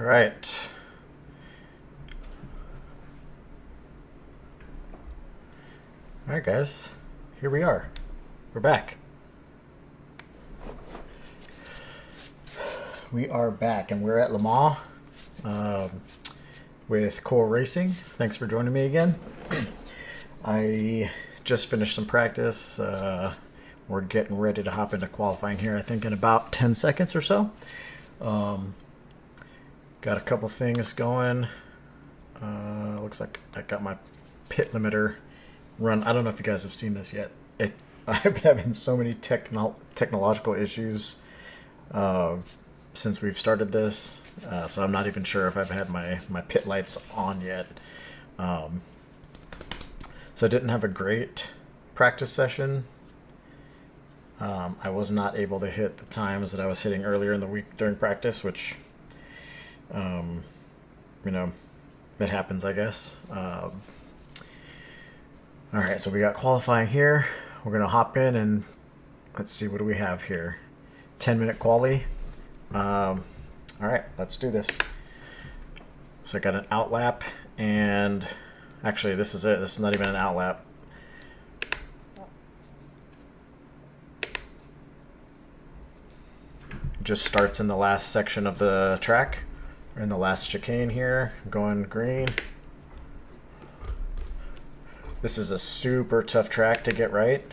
right. All right, guys. Here we are. We're back. We are back, and we're at Le Mans with Core Racing. Thanks for joining me again. I just finished some practice. We're getting ready to hop into qualifying here, I think, in about 10 seconds or so. Got a couple things going. Looks like I got my pit limiter run. I don't know if you guys have seen this yet. I've been having so many technological issues since we've started this, so I'm not even sure if I've had my pit lights on yet. So I didn't have a great practice session. I was not able to hit the times that I was hitting earlier in the week during practice, which, you know, it happens, I guess. All right, so we got qualifying here. We're going to hop in and let's see, what do we have here? 10-minute quali. All right, let's do this. So I got an out lap, and actually this is it. This is not even an out lap. It just starts in the last section of the track. We're in the last chicane here, going green. This is a super tough track to get right.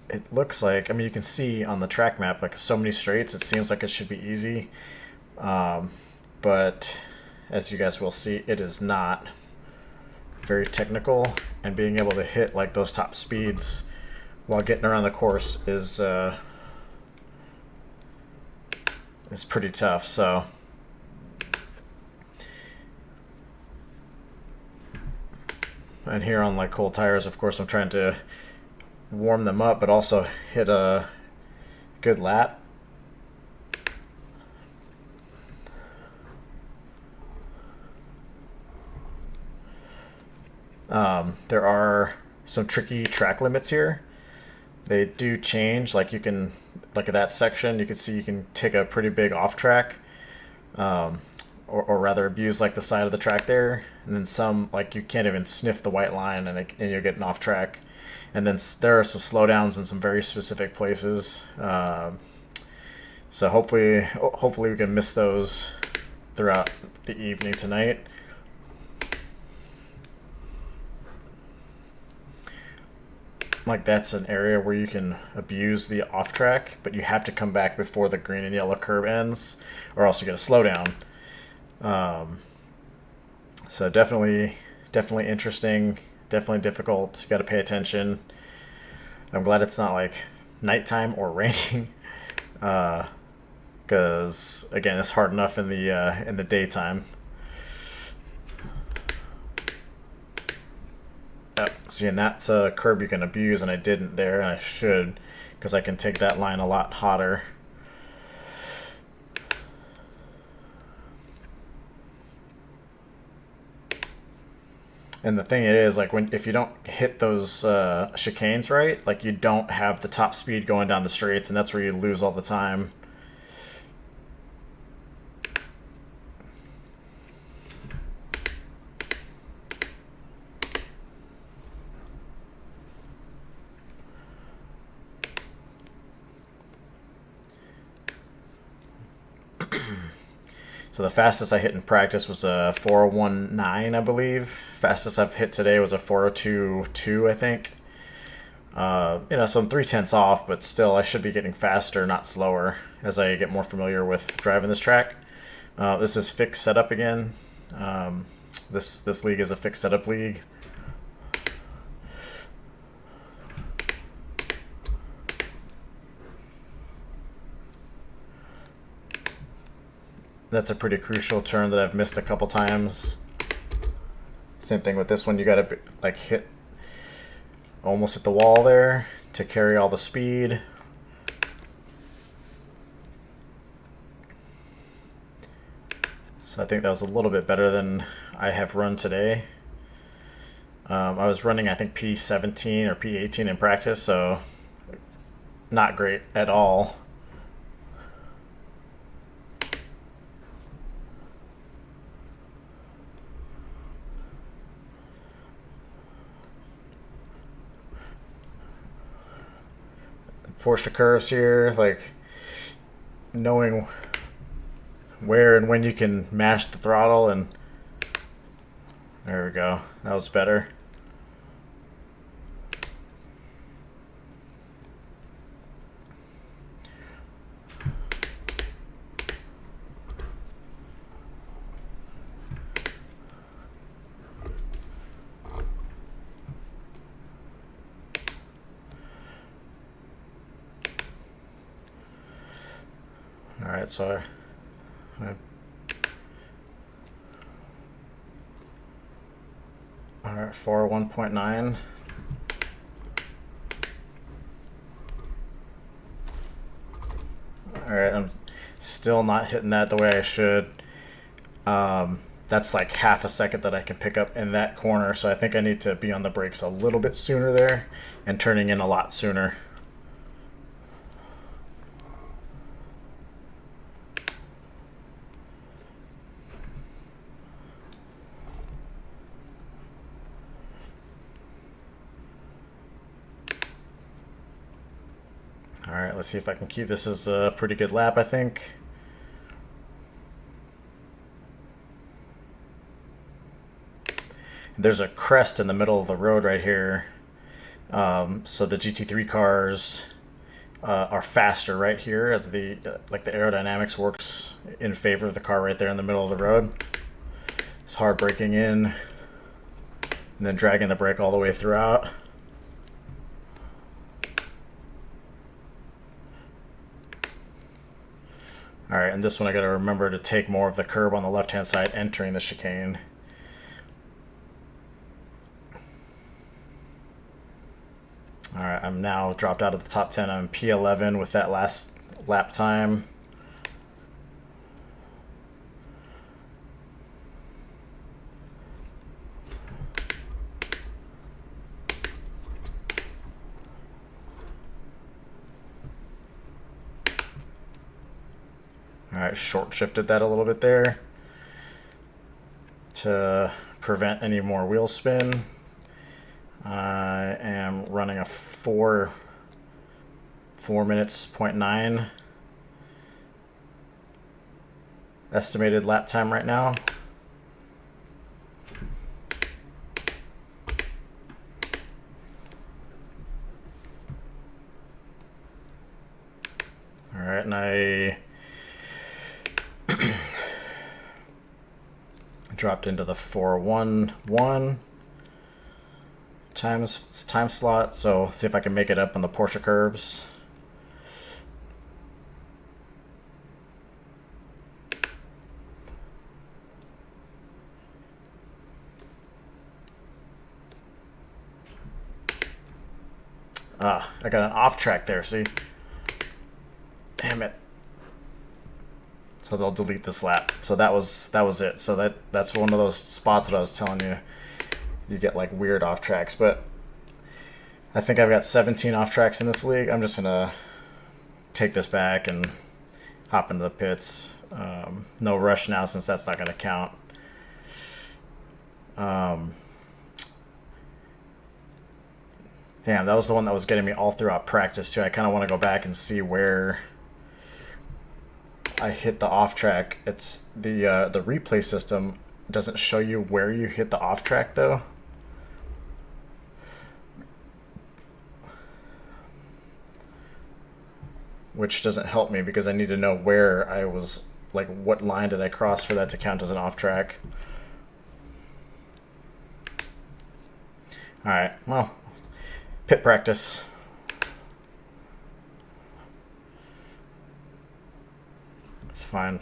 It looks like, I mean, you can see on the track map, like so many straights, it seems like it should be easy. But as you guys will see, it is not. Very technical, and being able to hit like those top speeds while getting around the course is pretty tough. So and here on like cold tires, of course, I'm trying to warm them up, but also hit a good lap. There are some tricky track limits here. They do change, like you can, like at that section, you can see you can take a pretty big off track, or rather abuse like the side of the track there, and then some, like you can't even sniff the white line, and you're getting off track. And then there are some slowdowns in some very specific places. So hopefully we can miss those throughout the evening tonight. Like that's an area where you can abuse the off track, but you have to come back before the green and yellow curb ends, or else you get a slowdown. So definitely interesting, definitely difficult. You got to pay attention. I'm glad it's not like nighttime or raining, because again, it's hard enough in the daytime. Yep. See, and that's a curb you can abuse, and I didn't there, and I should, because I can take that line a lot hotter. And the thing it is, like if you don't hit those chicanes right, like you don't have the top speed going down the straights, and that's where you lose all the time. So the fastest I hit in practice was a 4:19, I believe. Fastest I've hit today was a 4:02.2, I think. You know, so I'm 0.3 off, but still I should be getting faster, not slower, as I get more familiar with driving this track. This is fixed setup again. This league is a fixed setup league. That's a pretty crucial turn that I've missed a couple times. Same thing with this one. You gotta like hit almost at the wall there to carry all the speed. So I think that was a little bit better than I have run today. I was running, I think, P17 or P18 in practice, so not great at all. Porsche curves here, like knowing where and when you can mash the throttle, and there we go. That was better. All right, so all right, 1.9. All right, I'm still not hitting that the way I should. That's like half a second that I can pick up in that corner, so I think I need to be on the brakes a little bit sooner there and turning in a lot sooner. All right, let's see if I can keep this as a pretty good lap, I think. There's a crest in the middle of the road right here. So the GT3 cars are faster right here as the like the aerodynamics works in favor of the car right there in the middle of the road. It's hard braking in and then dragging the brake all the way throughout. All right, and this one I got to remember to take more of the curb on the left-hand side entering the chicane. All right, I'm now dropped out of the top 10. I'm P11 with that last lap time. All right, short shifted that a little bit there to prevent any more wheel spin. I am running a 4 minutes, 0.9 estimated lap time right now. All right, and I dropped into the 411 time slot, so see if I can make it up on the Porsche curves. Ah, I got an off track there, see? Damn it. So they'll delete this lap. So that was it. So that's one of those spots that I was telling you. You get like weird off tracks, but I think I've got 17 off tracks in this league. I'm just gonna take this back and hop into the pits. No rush now since that's not gonna count. Damn, that was the one that was getting me all throughout practice too. I kind of want to go back and see where I hit the off track. It's the replay system doesn't show you where you hit the off track though. Which doesn't help me because I need to know where I was, like what line did I cross for that to count as an off track. All right, well, pit practice. It's fine.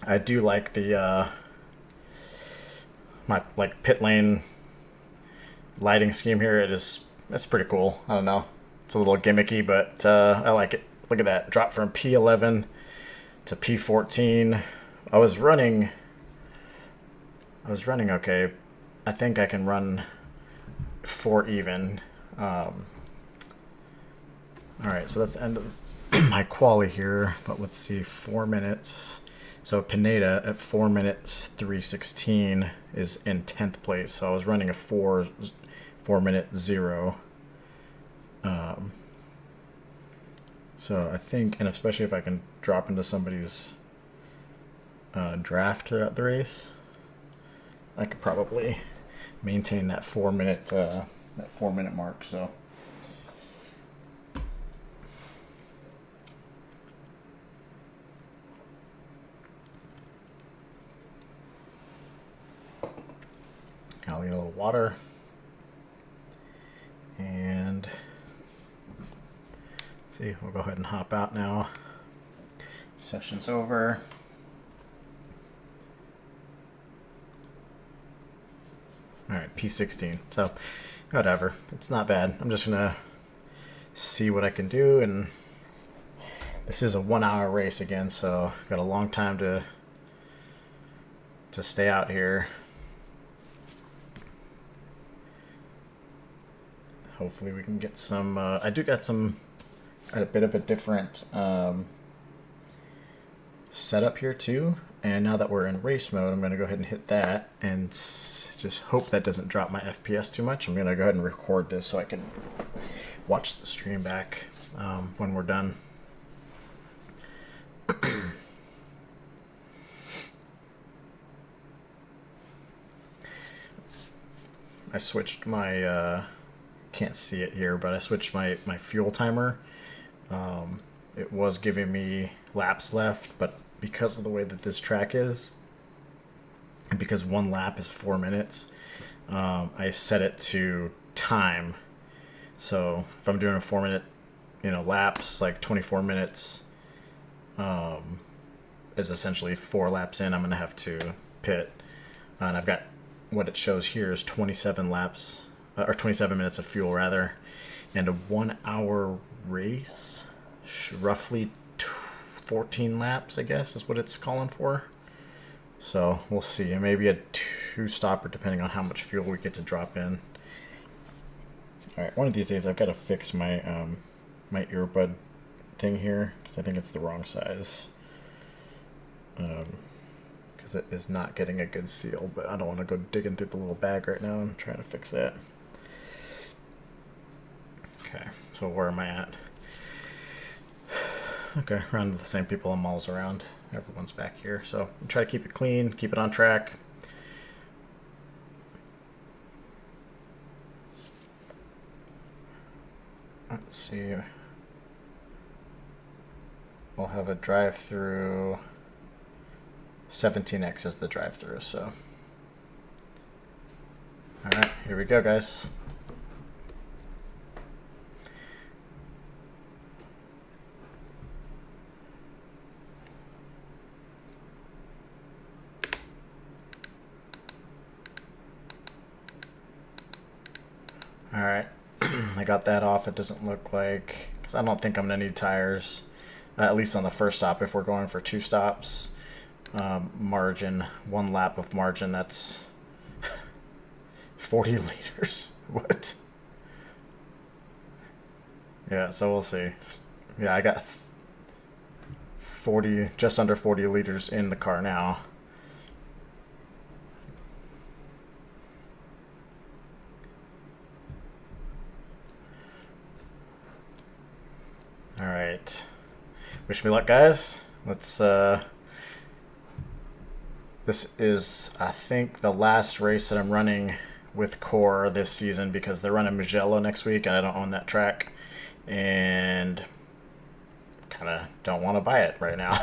I do like the my like pit lane lighting scheme here. It's pretty cool. I don't know. It's a little gimmicky, but I like it. Look at that. Drop from P11 to P14. I was running okay. I think I can run 4 even. All right, so that's the end of my quali here, but let's see, 4 minutes. So Pineda at 4 minutes 3:16 is in 10th place. So I was running a 4 minute 0. So I think, and especially if I can drop into somebody's draft throughout the race, I could probably maintain that 4 minute mark. So. I'll get a little water. And see, we'll go ahead and hop out now. Session's over. All right, P16. So whatever, it's not bad. I'm just gonna see what I can do, and this is a 1 hour race again, so got a long time to stay out here. Hopefully we can get some, I do got some, a bit of a different setup here too. And now that we're in race mode, I'm gonna go ahead and hit that and just hope that doesn't drop my FPS too much. I'm gonna go ahead and record this so I can watch the stream back when we're done. I switched my, can't see it here, but I switched my fuel timer. It was giving me laps left, but because of the way that this track is, and because 1 lap is 4 minutes, I set it to time. So if I'm doing a 4 minute, laps, like 24 minutes is essentially 4 laps in, I'm gonna have to pit, and I've got what it shows here is 27 laps. Or 27 minutes of fuel rather, and a 1 hour race, roughly 14 laps, I guess is what it's calling for. So we'll see, maybe a 2-stopper depending on how much fuel we get to drop in. All right, one of these days I've got to fix my my earbud thing here because I think it's the wrong size, because it is not getting a good seal, but I don't want to go digging through the little bag right now. I'm trying to fix that. Okay, so where am I at? Okay, around the same people I'm always around. Everyone's back here. So try to keep it clean, keep it on track. Let's see. We'll have a drive-through. 17X is the drive-through, so. All right, here we go, guys. All right, I got that off. It doesn't look like, because I don't think I'm gonna need tires, at least on the first stop. If we're going for 2 stops, margin, 1 lap of margin, that's 40 liters. What? Yeah, so we'll see. Yeah, I got 40, just under 40 liters in the car now. All right, wish me luck, guys. Let's this is, I think, the last race that I'm running with Core this season, because they're running Mugello next week and I don't own that track and kind of don't want to buy it right now.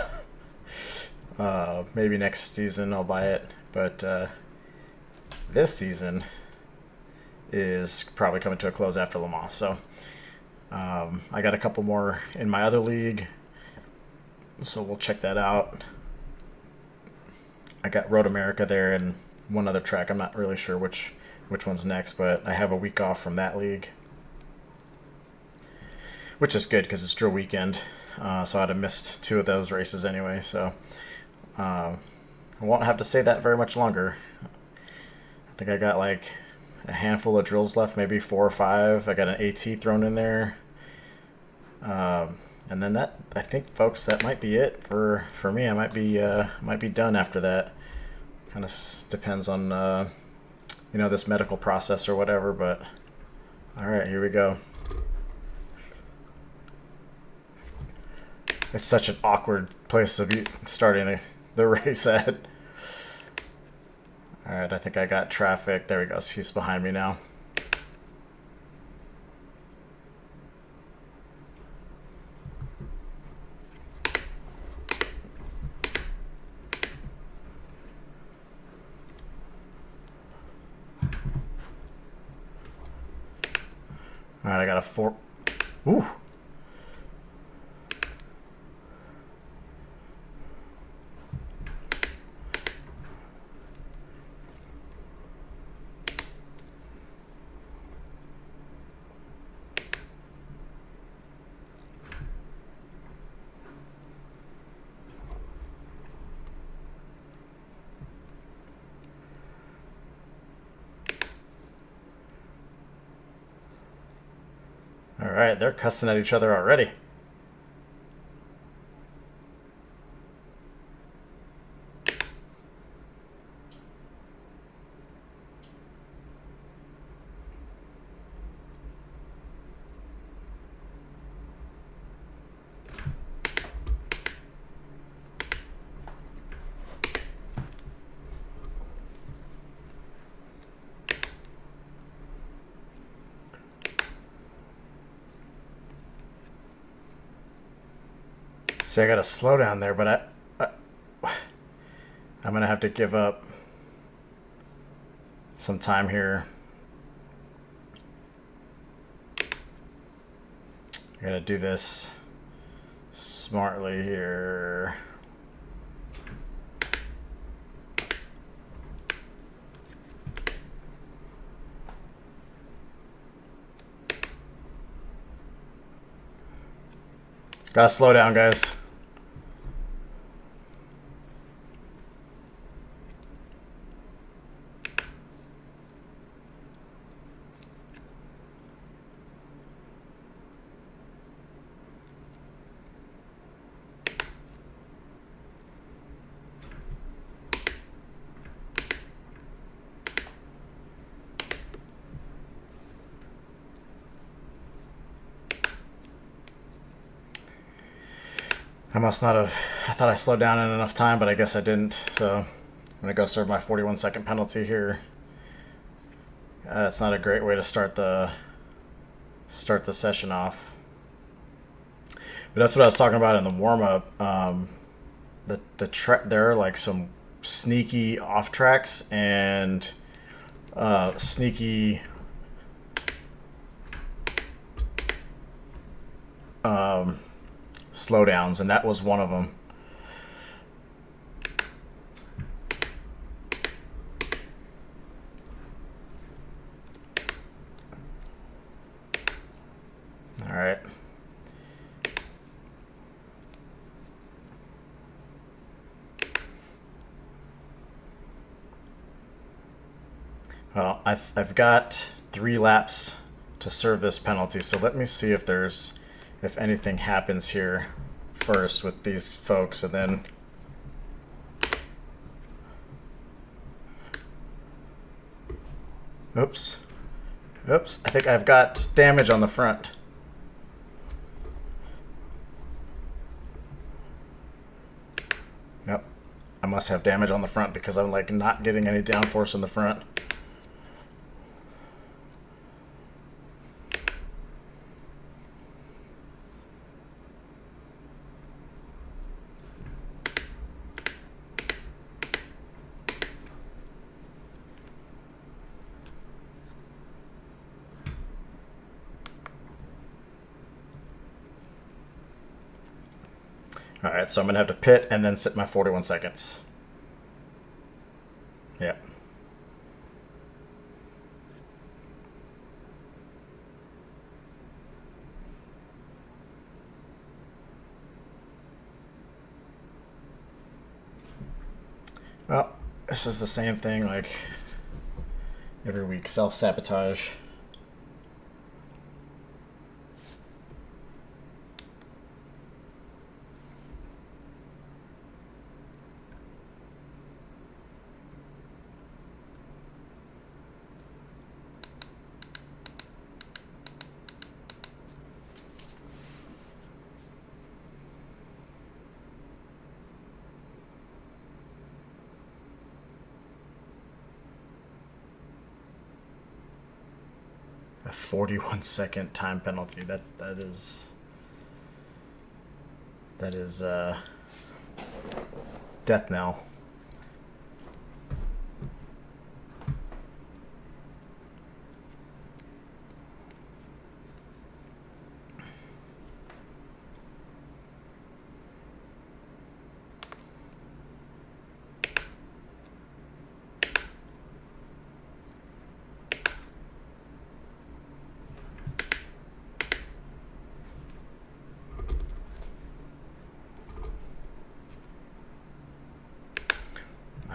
Maybe next season I'll buy it, but this season is probably coming to a close after Le Mans. So I got a couple more in my other league, so we'll check that out. I got Road America there and one other track. I'm not really sure which one's next, but I have a week off from that league, which is good because it's drill weekend. So I'd have missed 2 of those races anyway. So I won't have to say that very much longer. I think I got like a handful of drills left, maybe 4 or 5. I got an AT thrown in there. And then that, I think, folks, that might be it for me. I might be done after that. Kind of depends on you know, this medical process or whatever. But all right, here we go. It's such an awkward place to be starting the race at. All right, I think I got traffic. There we go. He's behind me now. All right, I got a 4. Ooh. All right, they're cussing at each other already. See, I got to slow down there, but I'm going to have to give up some time here. I got to do this smartly here. Got to slow down, guys. I must not have. I thought I slowed down in enough time, but I guess I didn't. So I'm gonna go serve my 41-second penalty here. It's not a great way to start the session off. But that's what I was talking about in the warm up. There are like some sneaky off tracks and sneaky slowdowns, and that was one of them. All right. Well, I've got 3 laps to serve this penalty, so let me see if anything happens here first with these folks, and then oops, I think I've got damage on the front. Yep, I must have damage on the front because I'm like not getting any downforce in the front. All right, so I'm gonna have to pit and then sit my 41 seconds. Yep. Well, this is the same thing like every week, self-sabotage. A 41-second time penalty. That is death knell.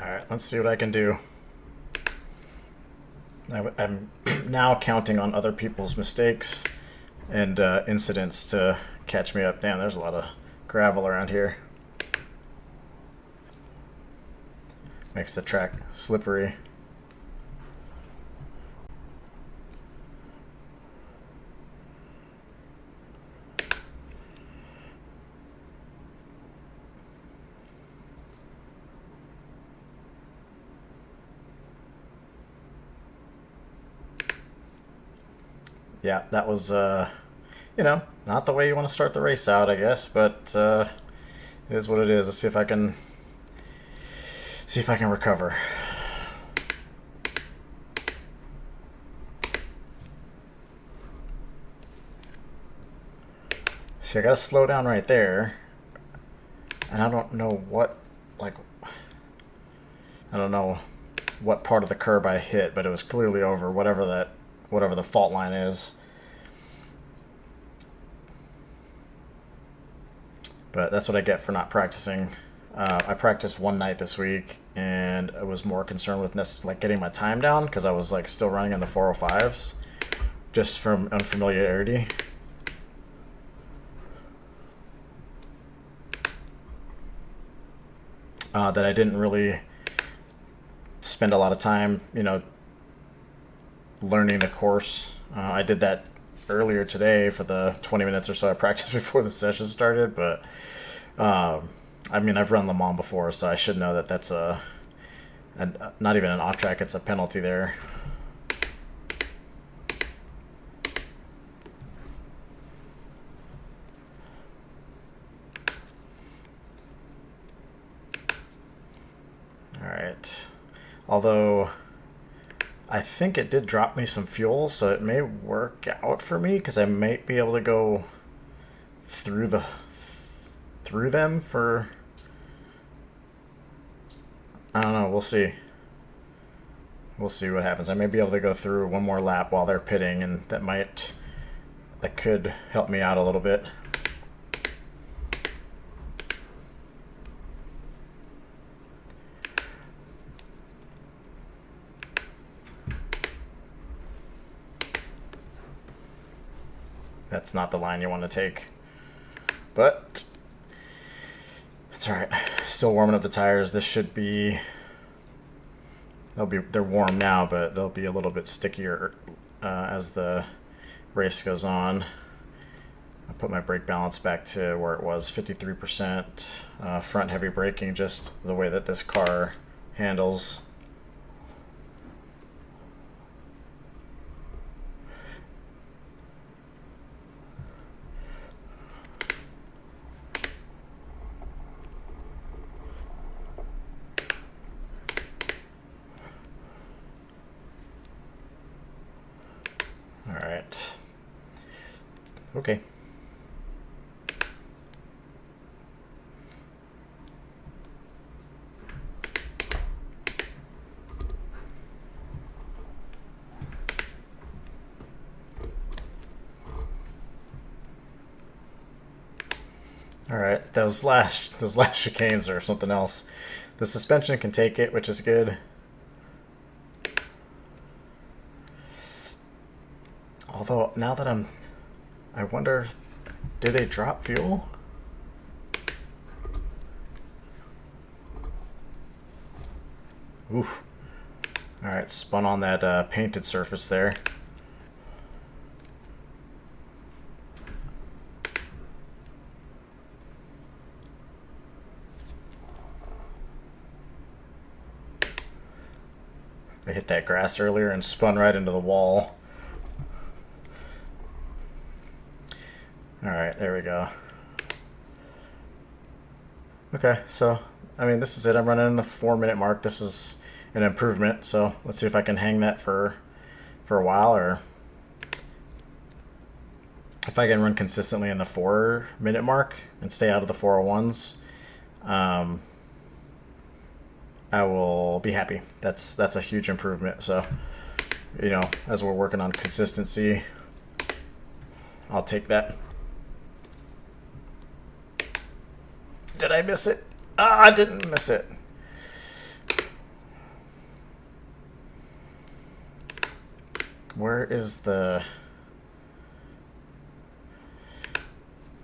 Alright, let's see what I can do. I'm now counting on other people's mistakes and incidents to catch me up. Damn, there's a lot of gravel around here. Makes the track slippery. Yeah, that was, you know, not the way you want to start the race out, I guess, but it is what it is. Let's see if I can recover. See, I gotta slow down right there, and I don't know what, like, I don't know what part of the curb I hit, but it was clearly over whatever the fault line is. But that's what I get for not practicing. I practiced one night this week, and I was more concerned with like getting my time down because I was like still running in the 405s, just from unfamiliarity. That I didn't really spend a lot of time, you know, learning the course. I did that earlier today for the 20 minutes or so I practiced before the session started, but I mean, I've run Le Mans before, so I should know that that's not even an off track, it's a penalty there. Alright, although I think it did drop me some fuel, so it may work out for me because I might be able to go through them for, I don't know, we'll see. We'll see what happens. I may be able to go through one more lap while they're pitting, and that could help me out a little bit. That's not the line you want to take, but it's all right. Still warming up the tires. This should be, they're warm now, but they'll be a little bit stickier as the race goes on. I'll put my brake balance back to where it was, 53%. Front heavy braking, just the way that this car handles. Alright. Okay. Alright, those last chicanes are something else. The suspension can take it, which is good. Although, now that I wonder, do they drop fuel? Oof. Alright, spun on that painted surface there. I hit that grass earlier and spun right into the wall. All right, there we go. Okay, so I mean, this is it. I'm running in the 4-minute mark. This is an improvement. So let's see if I can hang that for a while, or if I can run consistently in the 4-minute mark and stay out of the 401s. I will be happy. That's a huge improvement. So, you know, as we're working on consistency, I'll take that. Did I miss it? Ah, I didn't miss it. Where is the...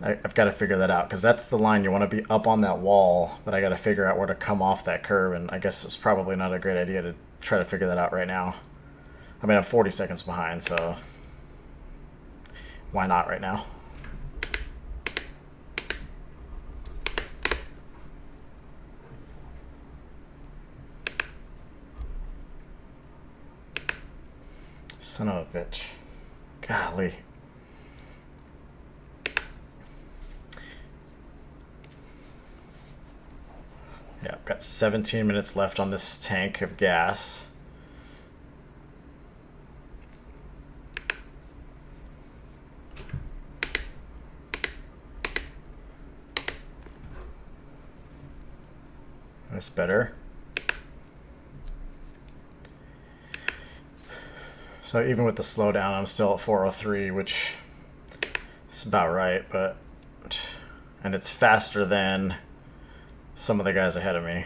I've got to figure that out, because that's the line. You want to be up on that wall, but I got to figure out where to come off that curve, and I guess it's probably not a great idea to try to figure that out right now. I mean, I'm 40 seconds behind, so why not right now? Son of a bitch. Golly. Yeah, I've got 17 minutes left on this tank of gas. That's better. So even with the slowdown, I'm still at 403, which is about right, but... And it's faster than some of the guys ahead of me.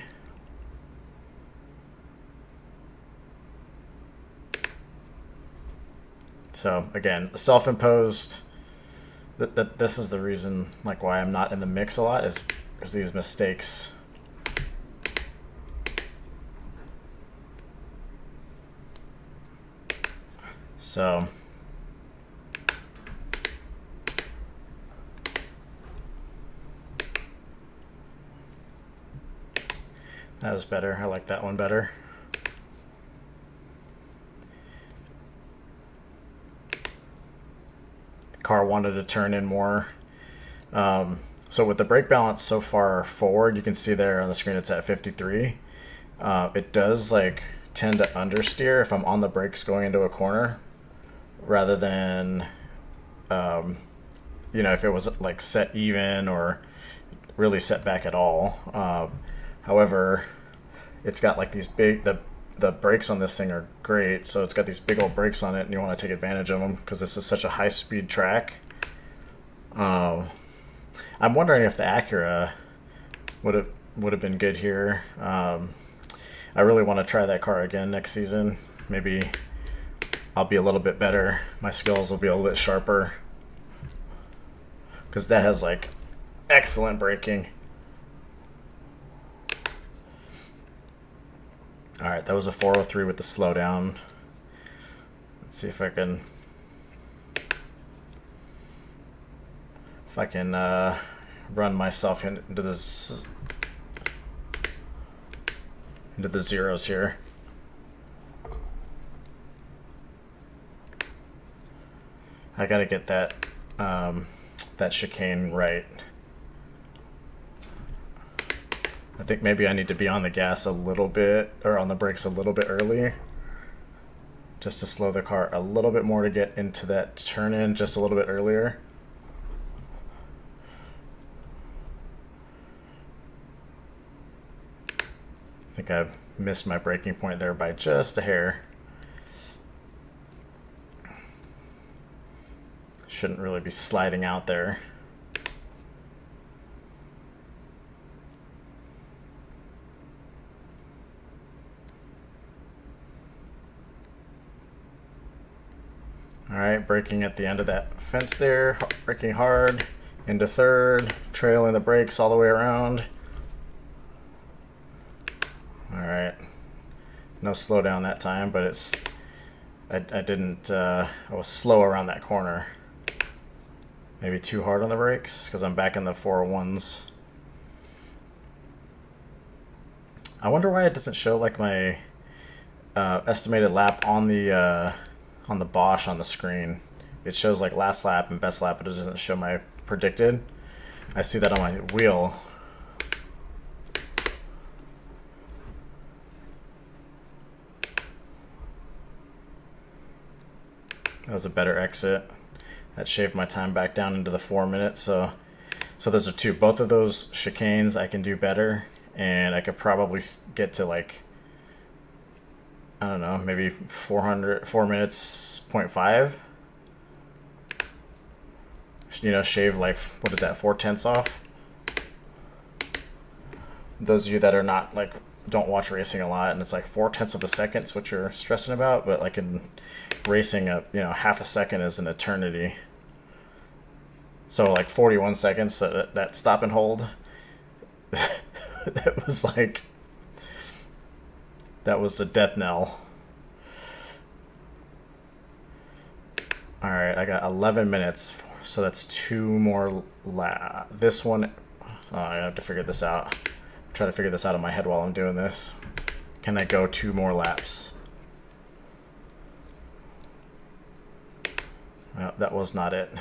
So again, self-imposed. This is the reason, like, why I'm not in the mix a lot, is because these mistakes. So that was better. I like that one better. The car wanted to turn in more. So with the brake balance so far forward, you can see there on the screen it's at 53. It does like tend to understeer if I'm on the brakes going into a corner, rather than you know, if it was like set even or really set back at all. However, it's got like these big, the brakes on this thing are great, so it's got these big old brakes on it, and you want to take advantage of them because this is such a high speed track. I'm wondering if the Acura would have been good here. I really want to try that car again next season. Maybe I'll be a little bit better. My skills will be a little bit sharper, because that has like excellent braking. All right, that was a 403 with the slowdown. Let's see if I can run myself into this into the zeros here. I gotta get that that chicane right. I think maybe I need to be on the gas a little bit, or on the brakes a little bit earlier, just to slow the car a little bit more to get into that turn in just a little bit earlier. I think I missed my braking point there by just a hair. Shouldn't really be sliding out there. All right, braking at the end of that fence there, braking hard, into third, trailing the brakes all the way around. All right, no slowdown that time, but it's, I was slow around that corner. Maybe too hard on the brakes, because I'm back in the 401s. I wonder why it doesn't show like my estimated lap on the Bosch on the screen. It shows like last lap and best lap, but it doesn't show my predicted. I see that on my wheel. That was a better exit. That shaved my time back down into the 4 minutes. So those are two. Both of those chicanes I can do better, and I could probably get to like, I don't know, maybe 4 minutes, 0.5. You know, shave like, what is that, 4/10 off? Those of you that are not like, don't watch racing a lot, and it's like 4/10 of a second is what you're stressing about, but like in racing, you know, half a second is an eternity. So like 41 seconds, that stop and hold, that was like, that was a death knell. All right, I got 11 minutes, so that's 2 more this one, I have to figure this out. Try to figure this out in my head while I'm doing this. Can I go 2 more laps? Well, that was not it.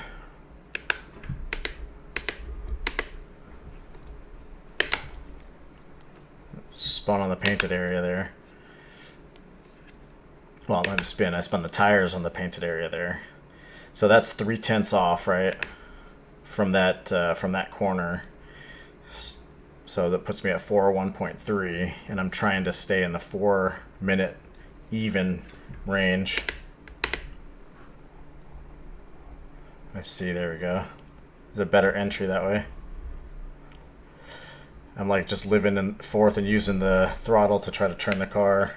Spun on the painted area there. Well, not spin. I spun the tires on the painted area there. So that's 3/10 off, right? From that corner. So that puts me at 401.3, and I'm trying to stay in the 4-minute even range. Let's see, there we go. There's a better entry that way. I'm like just living in fourth and using the throttle to try to turn the car.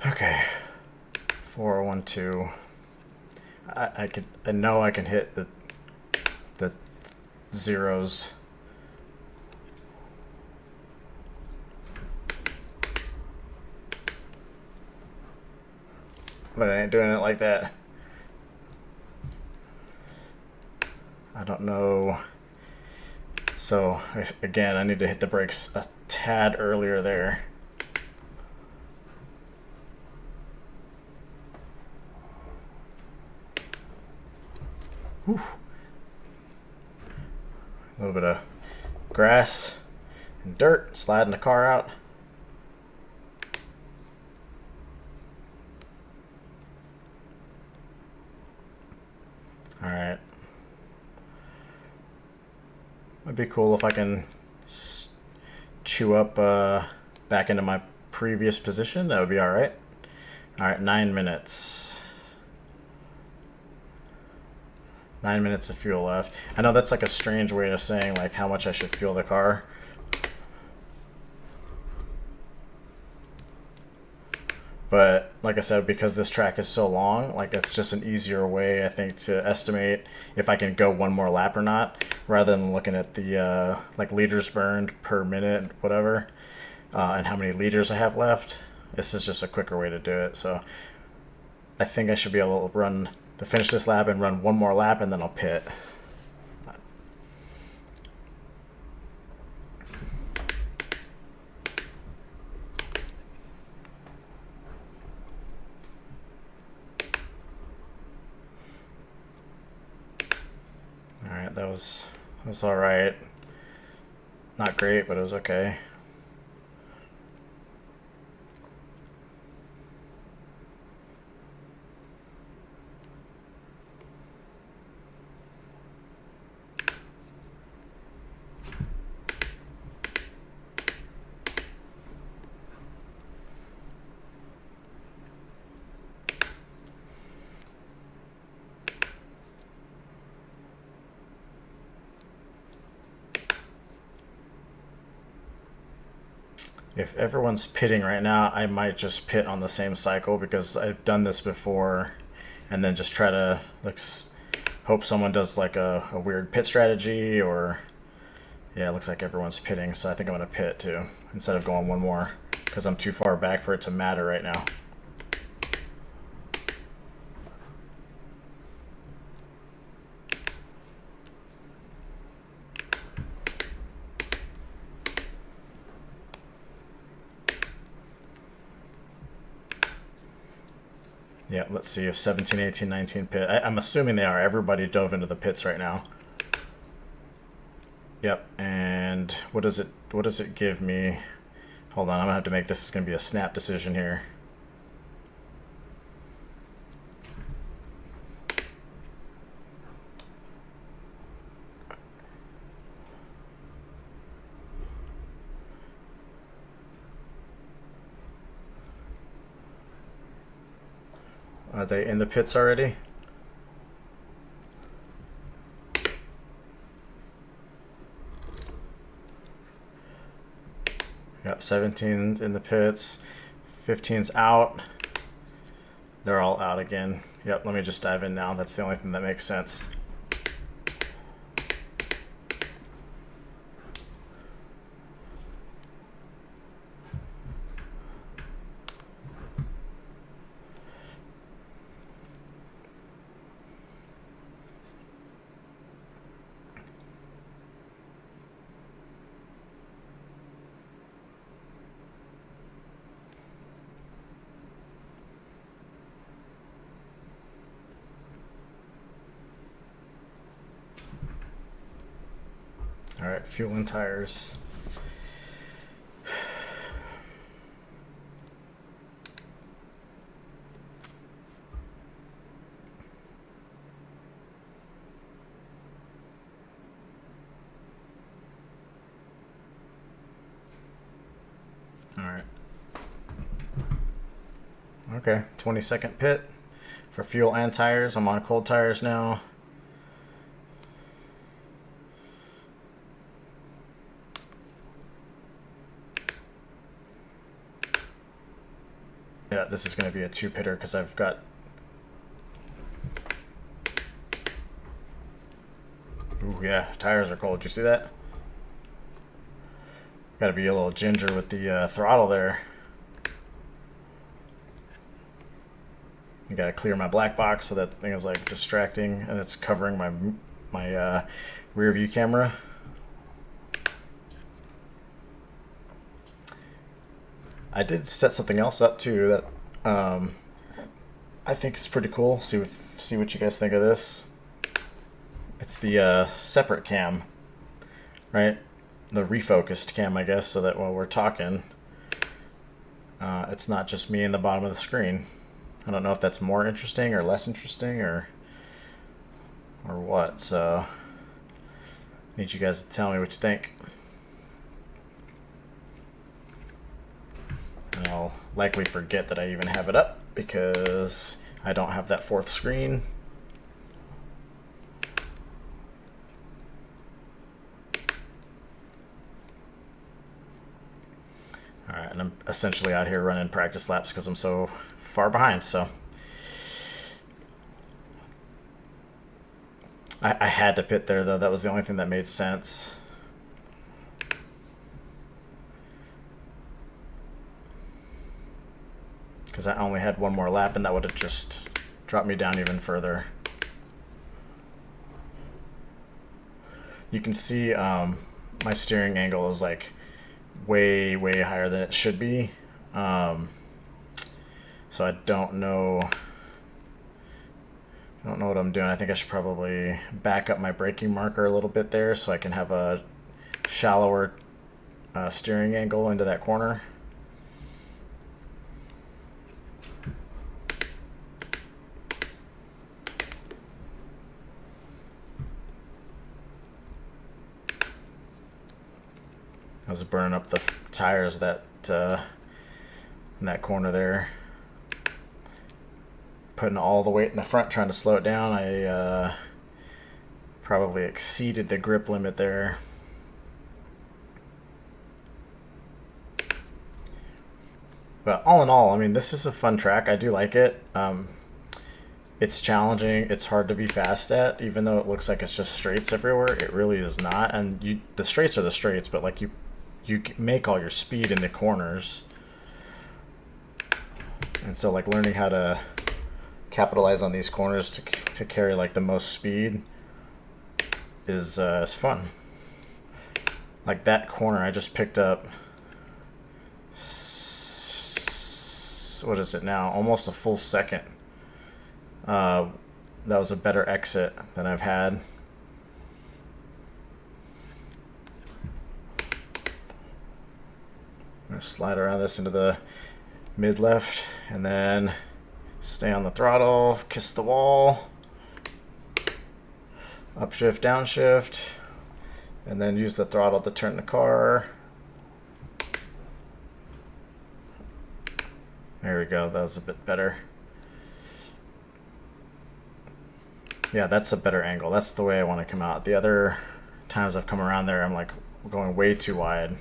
Okay, 412. I know I can hit the zeros. But I ain't doing it like that. I don't know. So again, I need to hit the brakes a tad earlier there. Whew. A little bit of grass and dirt, sliding the car out. All right. It'd be cool if I can chew up back into my previous position. That would be all right. All right, 9 minutes. 9 minutes of fuel left. I know that's like a strange way of saying like how much I should fuel the car. But like I said, because this track is so long, like it's just an easier way, I think, to estimate if I can go 1 more lap or not, rather than looking at the like liters burned per minute, whatever, and how many liters I have left. This is just a quicker way to do it. So I think I should be able to finish this lap and run 1 more lap, and then I'll pit. All right, that was all right. Not great, but it was okay. If everyone's pitting right now, I might just pit on the same cycle, because I've done this before, and then just try to like hope someone does like a weird pit strategy, or yeah, it looks like everyone's pitting, so I think I'm going to pit too instead of going one more because I'm too far back for it to matter right now. Yeah, let's see if 17, 18, 19 pit. I'm assuming they are. Everybody dove into the pits right now. Yep, and what does it give me? Hold on, I'm gonna have to make this is gonna be a snap decision here. Are they in the pits already? Yep, 17's in the pits, 15's out. They're all out again. Yep, let me just dive in now. That's the only thing that makes sense. All right, fuel and tires. All right. Okay, 20-second pit for fuel and tires. I'm on cold tires now. Yeah, this is going to be a two-pitter because I've got... Ooh, yeah, tires are cold. Did you see that? Got to be a little ginger with the throttle there. You got to clear my black box so that thing is like distracting, and it's covering my rear view camera. I did set something else up too that I think is pretty cool. See what you guys think of this. It's the separate cam, right? The refocused cam, I guess, so that while we're talking, it's not just me in the bottom of the screen. I don't know if that's more interesting or less interesting or what. So I need you guys to tell me what you think. And I'll likely forget that I even have it up because I don't have that fourth screen. All right, and I'm essentially out here running practice laps because I'm so far behind. So I had to pit there, though. That was the only thing that made sense. Because I only had one more lap, and that would have just dropped me down even further. You can see my steering angle is like way higher than it should be. So I don't know what I'm doing. I think I should probably back up my braking marker a little bit there so I can have a shallower steering angle into that corner. I was burning up the tires that in that corner there. Putting all the weight in the front, trying to slow it down. I probably exceeded the grip limit there. But all in all, I mean, this is a fun track. I do like it. it's challenging. It's hard to be fast at, even though it looks like it's just straights everywhere. It really is not. And the straights are the straights, but like you make all your speed in the corners. And so like learning how to capitalize on these corners to carry like the most speed is fun. Like that corner I just picked up, what is it now? Almost a full second. That was a better exit than I've had. I'm gonna slide around this into the mid left and then stay on the throttle, kiss the wall, upshift, downshift, and then use the throttle to turn the car. There we go, that was a bit better. Yeah, that's a better angle. That's the way I want to come out. The other times I've come around there, I'm like going way too wide.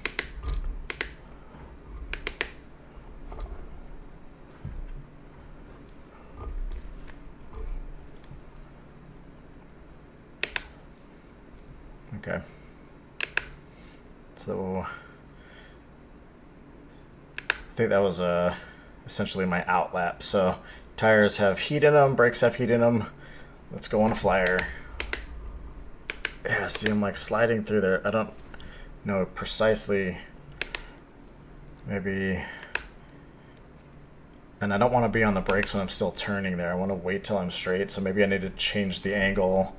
Okay. So I think that was essentially my out lap. So tires have heat in them, brakes have heat in them. Let's go on a flyer. Yeah, see I'm like sliding through there. I don't know precisely, maybe, and I don't want to be on the brakes when I'm still turning there. I want to wait till I'm straight, so maybe I need to change the angle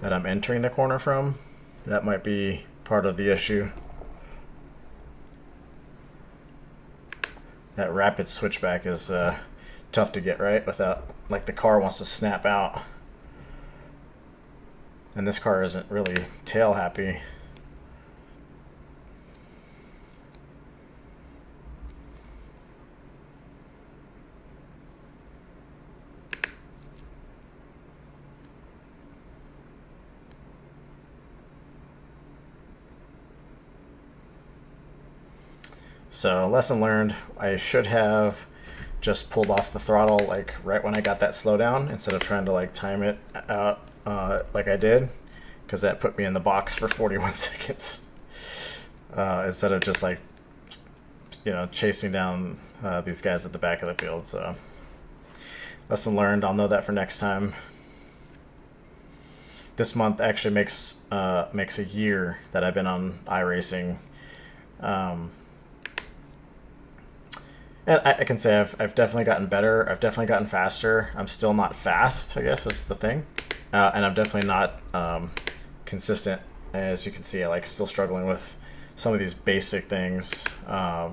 that I'm entering the corner from. That might be part of the issue. That rapid switchback is tough to get right without, like the car wants to snap out. And this car isn't really tail happy. So lesson learned, I should have just pulled off the throttle like right when I got that slowdown instead of trying to like time it out like I did, because that put me in the box for 41 seconds instead of just like, you know, chasing down these guys at the back of the field. So lesson learned, I'll know that for next time. This month actually makes a year that I've been on iRacing. And I can say I've definitely gotten better. I've definitely gotten faster. I'm still not fast, I guess is the thing. And I'm definitely not consistent. As you can see, I like still struggling with some of these basic things,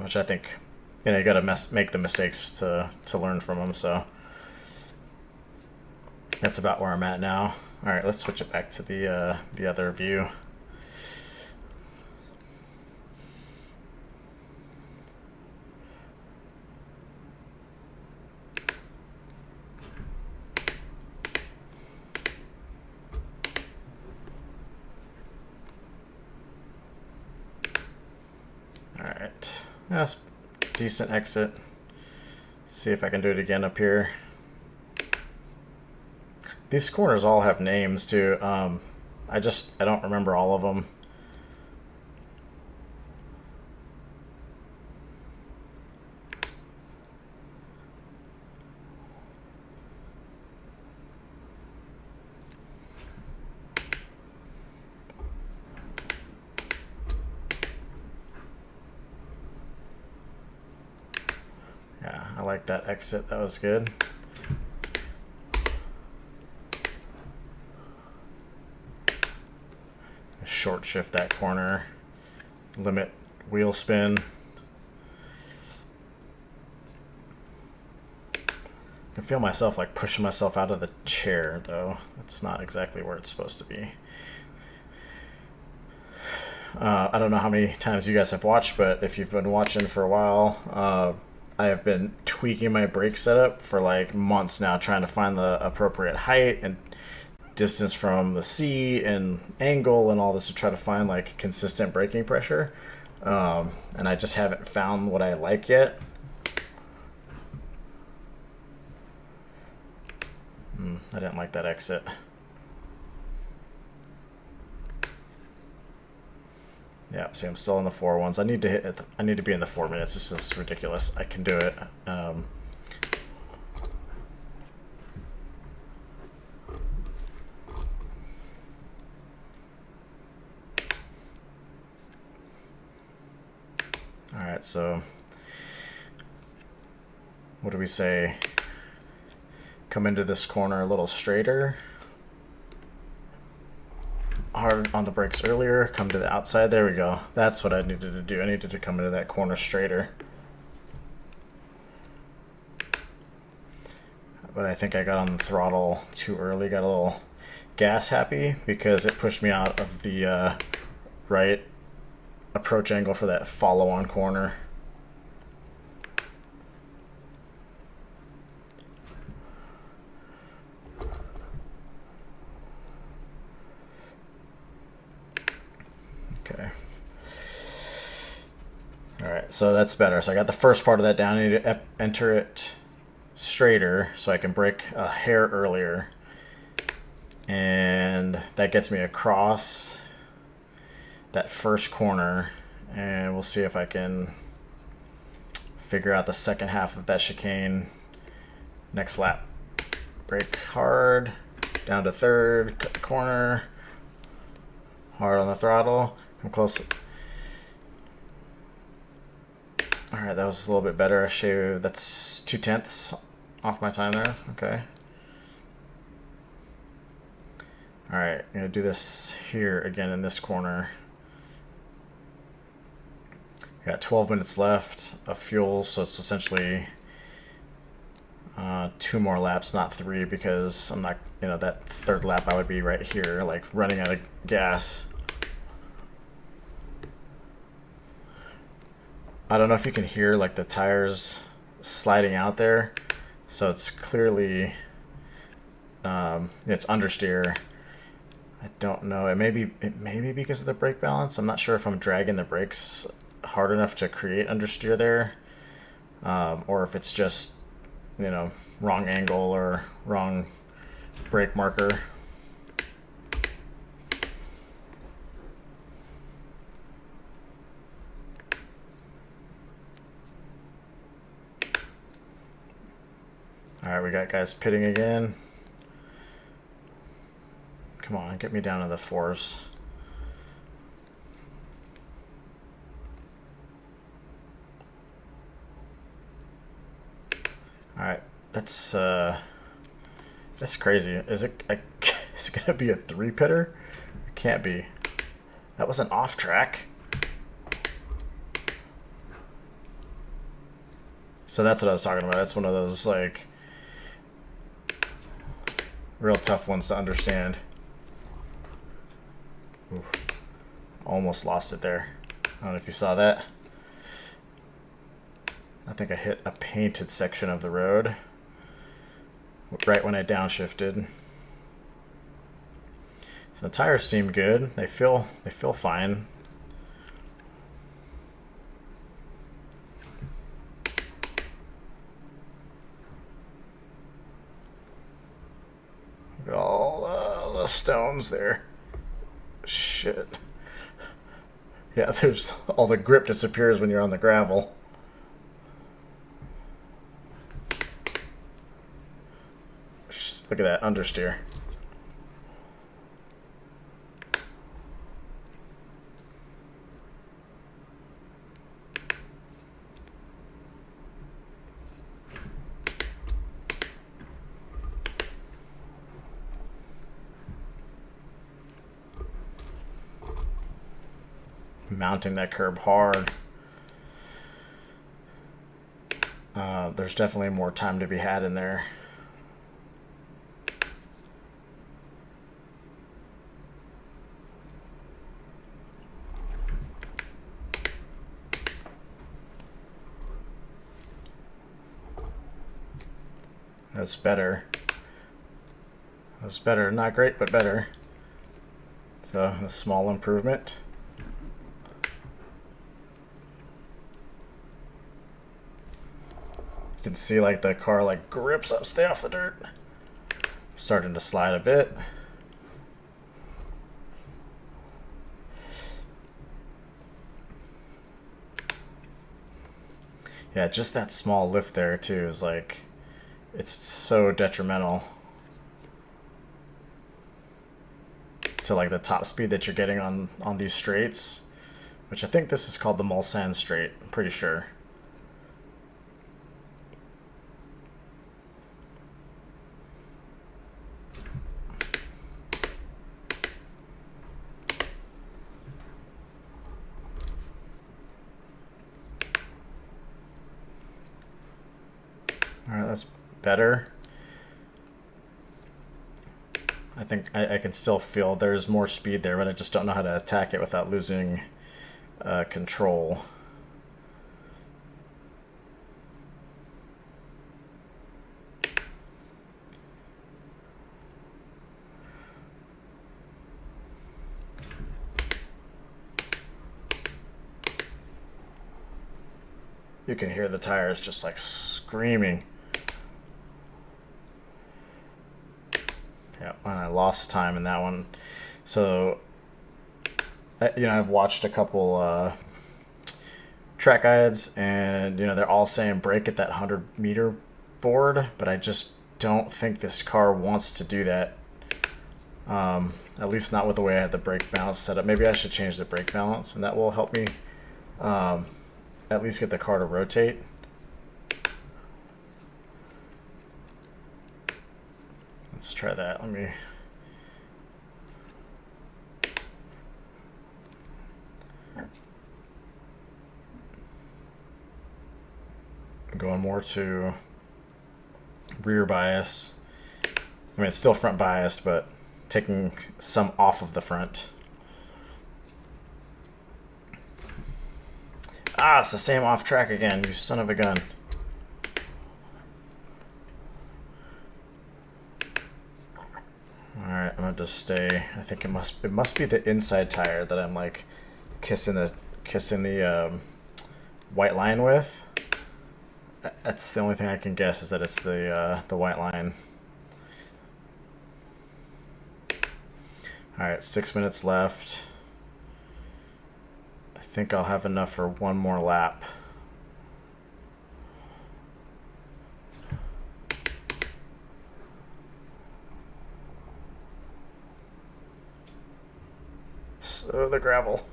which I think, you know, you got to make the mistakes to learn from them. So that's about where I'm at now. All right, let's switch it back to the other view. Alright, that's decent exit. See if I can do it again up here. These corners all have names too. I don't remember all of them. Yeah, I like that exit. That was good. Short shift that corner. Limit wheel spin. I can feel myself like pushing myself out of the chair though. That's not exactly where it's supposed to be. I don't know how many times you guys have watched, but if you've been watching for a while, I have been tweaking my brake setup for like months now, trying to find the appropriate height and distance from the seat and angle and all this to try to find like consistent braking pressure. And I just haven't found what I like yet. I didn't like that exit. Yeah, see, I'm still in the 4-1s. I need to hit it. I need to be in the 4 minutes. This is ridiculous. I can do it. All right, so what do we say? Come into this corner a little straighter. Hard on the brakes earlier, come to the outside. There we go. That's what I needed to do. I needed to come into that corner straighter. But I think I got on the throttle too early, got a little gas happy because it pushed me out of the right approach angle for that follow-on corner. Okay. All right, so that's better. So I got the first part of that down. I need to enter it straighter so I can brake a hair earlier. And that gets me across that first corner. And we'll see if I can figure out the second half of that chicane next lap. Brake hard, down to third, cut the corner, hard on the throttle. I'm close. All right, that was a little bit better. I shaved, that's 0.2 off my time there. Okay. All right, I'm gonna do this here again in this corner. Got 12 minutes left of fuel, so it's essentially 2 more laps, not 3, because I'm not, that third lap I would be right here, like running out of gas. I don't know if you can hear like the tires sliding out there, so it's clearly it's understeer. I don't know. It may be because of the brake balance. I'm not sure if I'm dragging the brakes hard enough to create understeer there, or if it's just wrong angle or wrong brake marker. All right, we got guys pitting again. Come on, get me down to the 4s. All right, that's crazy. Is it gonna be a 3-pitter? It can't be. That was an off track. So that's what I was talking about. That's one of those like real tough ones to understand. Ooh, almost lost it there. I don't know if you saw that. I think I hit a painted section of the road right when I downshifted. So the tires seem good. They feel fine. Look at all the stones there. Shit. Yeah, there's all the grip disappears when you're on the gravel. Just look at that understeer. Mounting that curb hard. There's definitely more time to be had in there. That's better. That's better. Not great, but better. So a small improvement. You can see like the car like grips up, stay off the dirt. Starting to slide a bit. Yeah, just that small lift there too is like, it's so detrimental to like the top speed that you're getting on these straights, which I think this is called the Mulsanne straight, I'm pretty sure. All right, that's better. I think I can still feel there's more speed there, but I just don't know how to attack it without losing control. You can hear the tires just like screaming. Yeah, and I lost time in that one. So, you know, I've watched a couple track guides, and you know, they're all saying brake at that 100-meter board, but I just don't think this car wants to do that. At least not with the way I had the brake balance set up. Maybe I should change the brake balance, and that will help me at least get the car to rotate. Let's try that. Let me... I'm going more to rear bias. I mean, it's still front biased, but taking some off of the front. Ah, it's the same off track again, you son of a gun. Alright, I'm gonna just stay. I think it must be the inside tire that I'm like kissing the white line with. That's the only thing I can guess, is that it's the white line. Alright, 6 minutes left. I think I'll have enough for one more lap. So the gravel.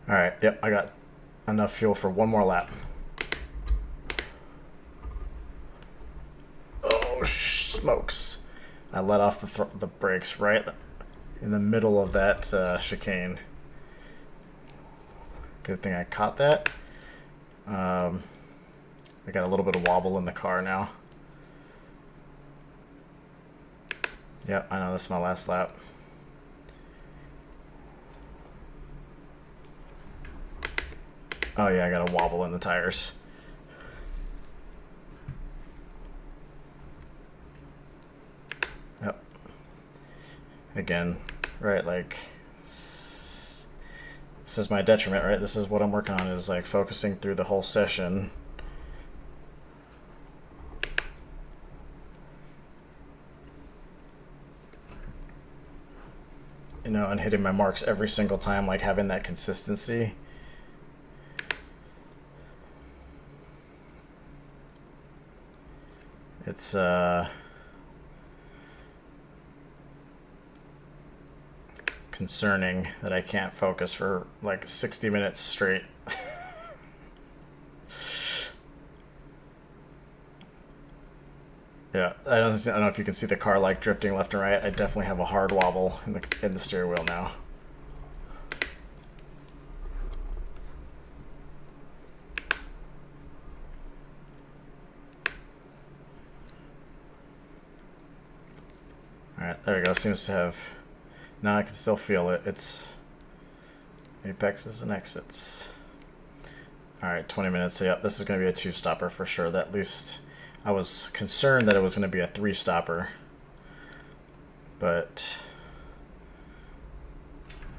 All right, yep, I got enough fuel for one more lap. Oh, smokes. I let off the brakes right in the middle of that chicane. Good thing I caught that. I got a little bit of wobble in the car now. Yep, I know this is my last lap. Oh yeah, I got a wobble in the tires. Yep. Again, right, like, this is my detriment, right? This is what I'm working on, is like focusing through the whole session. You know, and hitting my marks every single time, like having that consistency. It's concerning that I can't focus for like 60 minutes straight. Yeah, I don't know if you can see the car like drifting left and right. I definitely have a hard wobble in the steering wheel now. Alright, there we go. Seems to have... Now I can still feel it. It's apexes and exits. All right, 20 minutes. So, yep, this is going to be a 2-stopper for sure. That, at least I was concerned that it was going to be a 3-stopper. But,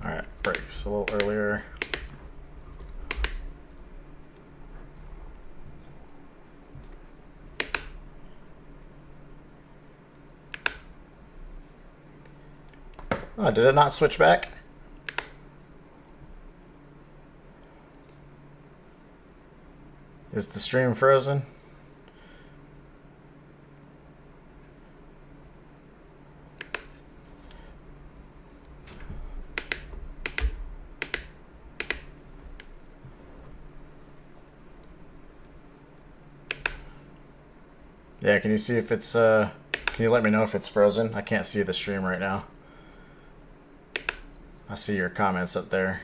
all right, brakes a little earlier. Oh, did it not switch back? Is the stream frozen? Yeah, can you see if it's, can you let me know if it's frozen? I can't see the stream right now. I see your comments up there.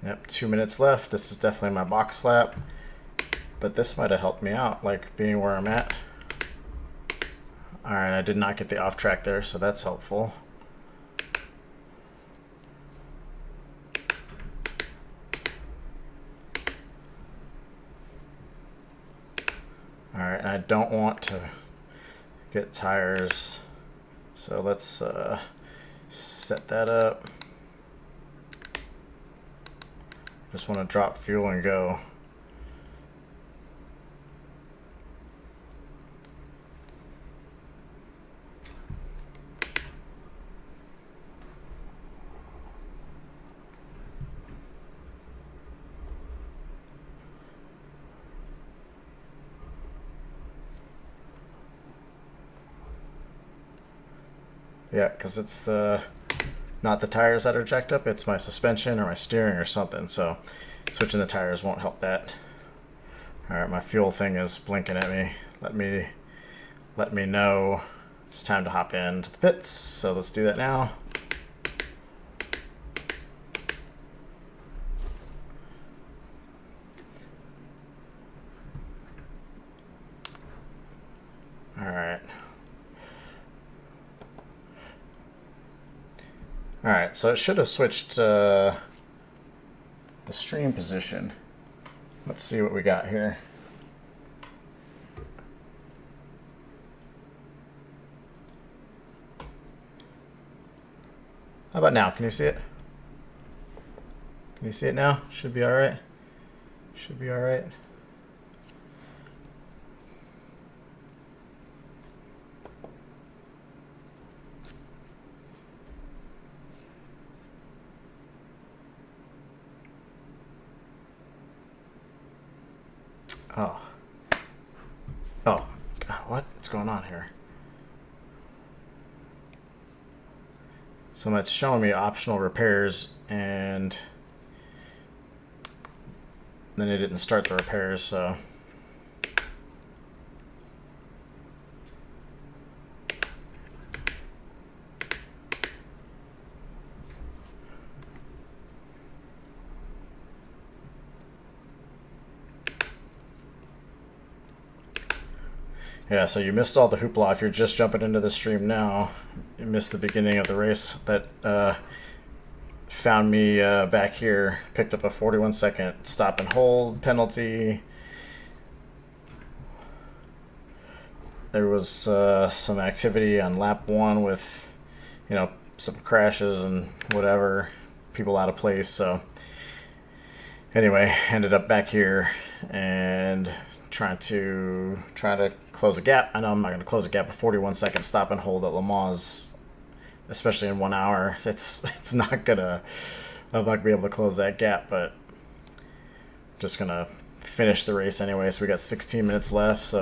Yep, 2 minutes left. This is definitely my box lap, but this might have helped me out, like being where I'm at. All right, I did not get the off track there, so that's helpful. All right, and I don't want to get tires, so let's set that up. Just want to drop fuel and go. Yeah, because it's not the tires that are jacked up, it's my suspension or my steering or something, so switching the tires won't help that. All right, my fuel thing is blinking at me. Let me know it's time to hop into the pits, so let's do that now. All right. All right, so it should have switched the stream position. Let's see what we got here. How about now? Can you see it? Can you see it now? Should be all right. Should be all right. Oh. Oh. God, what's going on here? So it's showing me optional repairs, and then it didn't start the repairs, so. Yeah, so you missed all the hoopla. If you're just jumping into the stream now, you missed the beginning of the race that found me back here, picked up a 41-second stop and hold penalty. There was some activity on lap 1 with, you know, some crashes and whatever, people out of place. So anyway, ended up back here and trying to close a gap. I know I'm not going to close a gap. A 41-second stop and hold at Le Mans, especially in 1 hour, it's not gonna. I'm not gonna be able to close that gap, but just gonna finish the race anyway. So we got 16 minutes left. So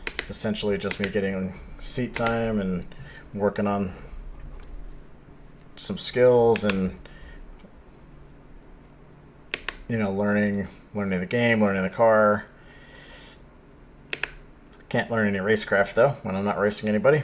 it's essentially just me getting seat time and working on some skills and, you know, learning the game, learning the car. Can't learn any racecraft though when I'm not racing anybody.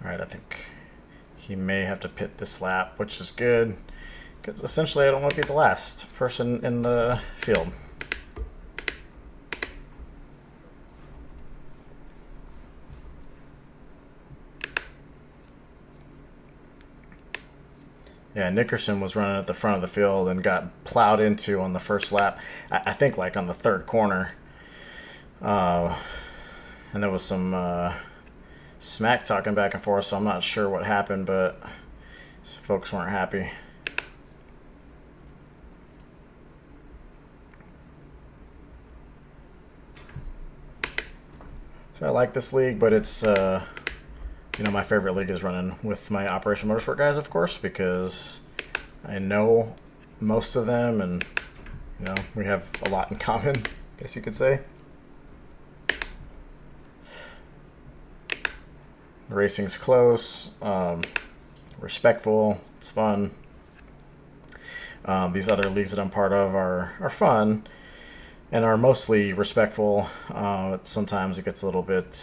Alright, I think he may have to pit this lap, which is good, because essentially I don't want to be the last person in the field. Yeah, Nickerson was running at the front of the field and got plowed into on the first lap. I think like on the third corner. And there was some smack talking back and forth, so I'm not sure what happened, but folks weren't happy. So I like this league, but it's you know, my favorite league is running with my Operation Motorsport guys, of course, because I know most of them, and you know, we have a lot in common, I guess you could say. The racing's close, respectful, it's fun. These other leagues that I'm part of are fun and are mostly respectful. Sometimes it gets a little bit